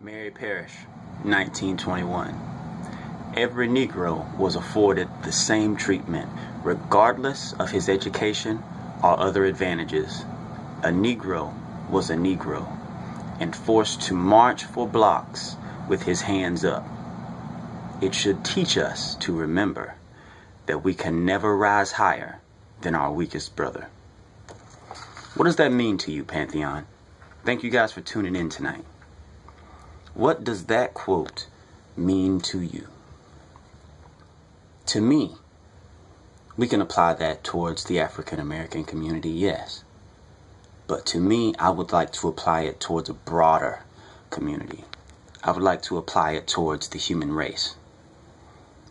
Mary Parrish, 1921. Every Negro was afforded the same treatment, regardless of his education or other advantages. A Negro was a Negro, and forced to march for blocks with his hands up. It should teach us to remember that we can never rise higher than our weakest brother. What does that mean to you, Pantheon? Thank you guys for tuning in tonight. What does that quote mean to you? To me, we can apply that towards the African American community, yes. But to me, I would like to apply it towards a broader community. I would like to apply it towards the human race.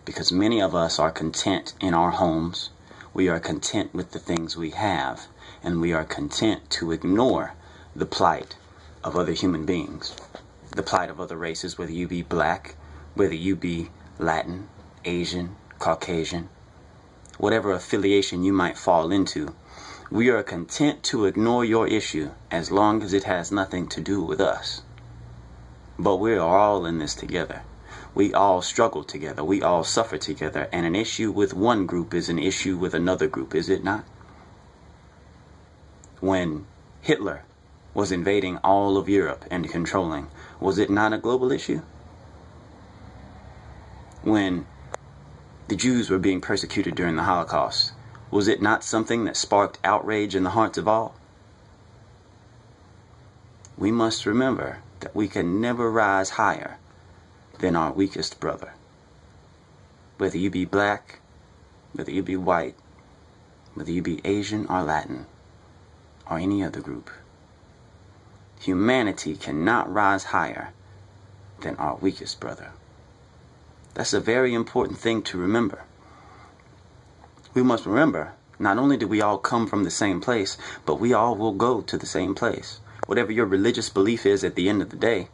Because many of us are content in our homes. We are content with the things we have. And we are content to ignore the plight of other human beings. The plight of other races, whether you be black, whether you be Latin, Asian, Caucasian, whatever affiliation you might fall into. We are content to ignore your issue as long as it has nothing to do with us. But we are all in this together. We all struggle together. We all suffer together. And an issue with one group is an issue with another group, is it not? When Hitler was invading all of Europe and controlling, was it not a global issue? When the Jews were being persecuted during the Holocaust, was it not something that sparked outrage in the hearts of all? We must remember that we can never rise higher than our weakest brother. Whether you be black, whether you be white, whether you be Asian or Latin, or any other group. Humanity cannot rise higher than our weakest brother. That's a very important thing to remember. We must remember, not only do we all come from the same place, but we all will go to the same place. Whatever your religious belief is at the end of the day,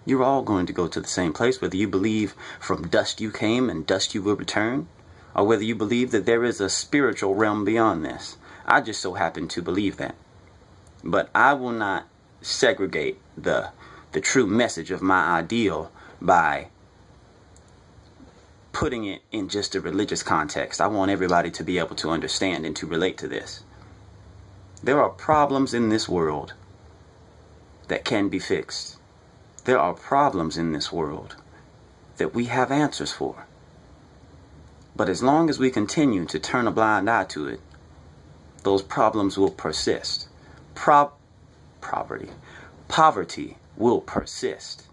you're all going to go to the same place, whether you believe from dust you came and dust you will return, or whether you believe that there is a spiritual realm beyond this. I just so happen to believe that. But I will not segregate the true message of my ideal by putting it in just a religious context. I want everybody to be able to understand and to relate to this. There are problems in this world that can be fixed. There are problems in this world that we have answers for. But as long as we continue to turn a blind eye to it, those problems will persist. Poverty will persist.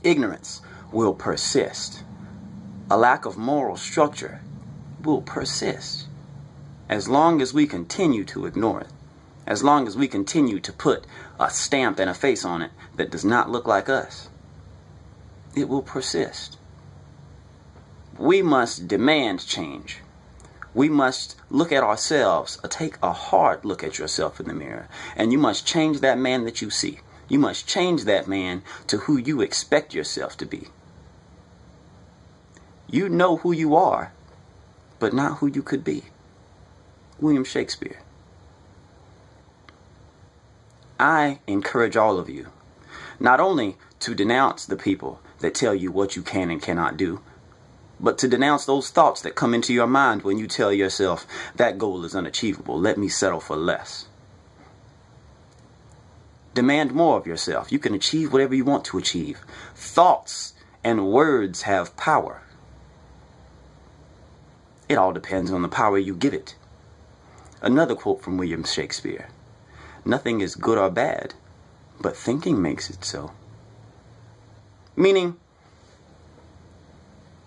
Ignorance will persist. A lack of moral structure will persist. As long as we continue to ignore it, as long as we continue to put a stamp and a face on it that does not look like us, it will persist. We must demand change. We must look at ourselves, take a hard look at yourself in the mirror, and you must change that man that you see. You must change that man to who you expect yourself to be. You know who you are, but not who you could be. William Shakespeare. I encourage all of you, not only to denounce the people that tell you what you can and cannot do, but to denounce those thoughts that come into your mind when you tell yourself, that goal is unachievable, let me settle for less. Demand more of yourself. You can achieve whatever you want to achieve. Thoughts and words have power. It all depends on the power you give it. Another quote from William Shakespeare. Nothing is good or bad, but thinking makes it so. Meaning,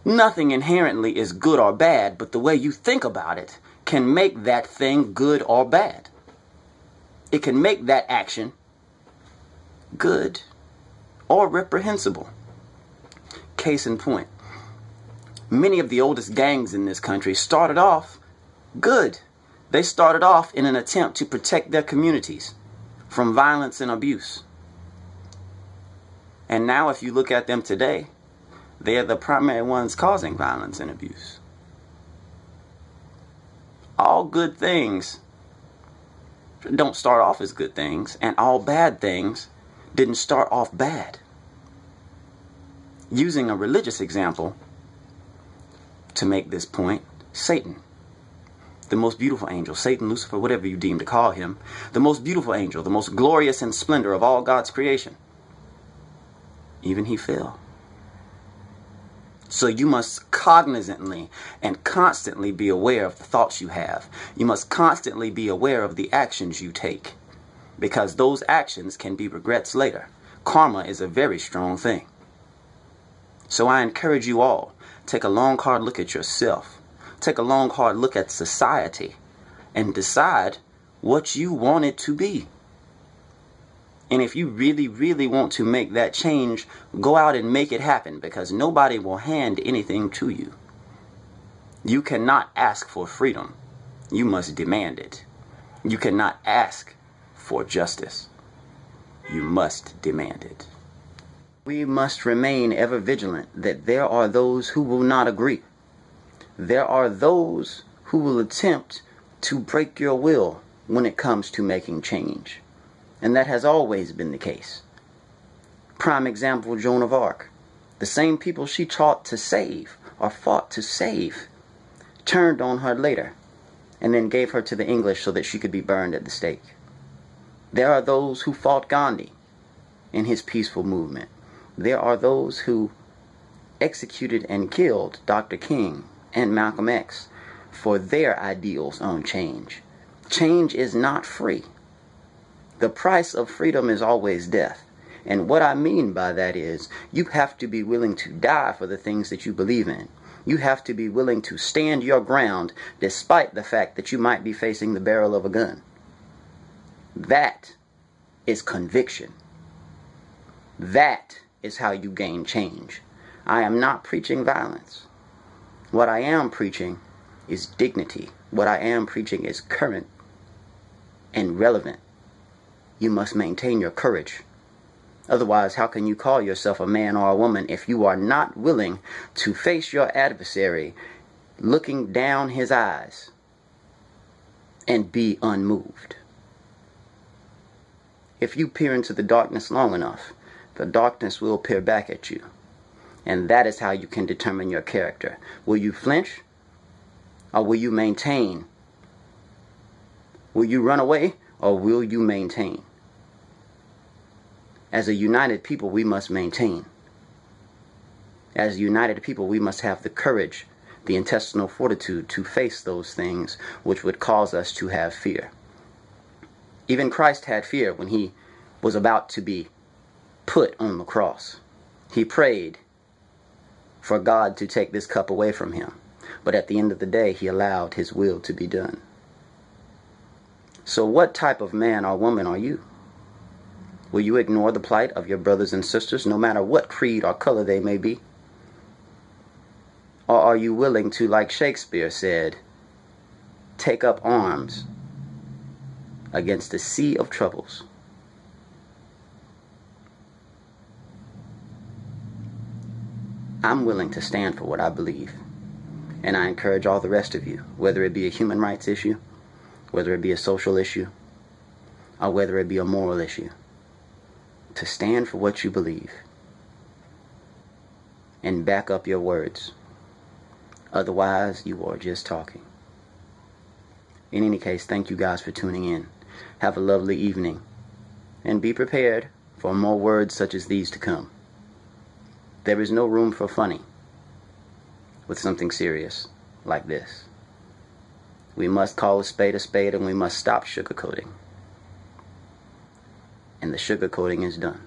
nothing inherently is good or bad, but the way you think about it can make that thing good or bad. It can make that action good or reprehensible. Case in point, many of the oldest gangs in this country started off good. They started off in an attempt to protect their communities from violence and abuse. And now if you look at them today, they are the primary ones causing violence and abuse. All good things don't start off as good things, and all bad things didn't start off bad. Using a religious example to make this point, Satan, the most beautiful angel, Satan, Lucifer, whatever you deem to call him, the most beautiful angel, the most glorious in splendor of all God's creation, even he fell. So you must cognizantly and constantly be aware of the thoughts you have. You must constantly be aware of the actions you take, because those actions can be regrets later. Karma is a very strong thing. So I encourage you all, take a long, hard look at yourself. Take a long, hard look at society and decide what you want it to be. And if you really, really want to make that change, go out and make it happen, because nobody will hand anything to you. You cannot ask for freedom. You must demand it. You cannot ask for justice. You must demand it. We must remain ever vigilant that there are those who will not agree. There are those who will attempt to break your will when it comes to making change. And that has always been the case. Prime example, Joan of Arc. The same people she taught to save, or fought to save, turned on her later and then gave her to the English so that she could be burned at the stake. There are those who fought Gandhi in his peaceful movement. There are those who executed and killed Dr. King and Malcolm X for their ideals on change. Change is not free. The price of freedom is always death. And what I mean by that is, you have to be willing to die for the things that you believe in. You have to be willing to stand your ground despite the fact that you might be facing the barrel of a gun. That is conviction. That is how you gain change. I am not preaching violence. What I am preaching is dignity. What I am preaching is current and relevant. You must maintain your courage. Otherwise, how can you call yourself a man or a woman if you are not willing to face your adversary looking down his eyes and be unmoved? If you peer into the darkness long enough, the darkness will peer back at you. And that is how you can determine your character. Will you flinch? Or will you maintain? Will you run away? Or will you maintain? As a united people, we must maintain. As a united people, we must have the courage, the intestinal fortitude to face those things which would cause us to have fear. Even Christ had fear when he was about to be put on the cross. He prayed for God to take this cup away from him. But at the end of the day, he allowed his will to be done. So what type of man or woman are you? Will you ignore the plight of your brothers and sisters, no matter what creed or color they may be? Or are you willing to, like Shakespeare said, take up arms against a sea of troubles? I'm willing to stand for what I believe. And I encourage all the rest of you, whether it be a human rights issue, whether it be a social issue, or whether it be a moral issue, to stand for what you believe and back up your words. Otherwise, you are just talking. In any case, thank you guys for tuning in. Have a lovely evening, and be prepared for more words such as these to come. There is no room for funny with something serious like this. We must call a spade, and we must stop sugarcoating. And the sugarcoating is done.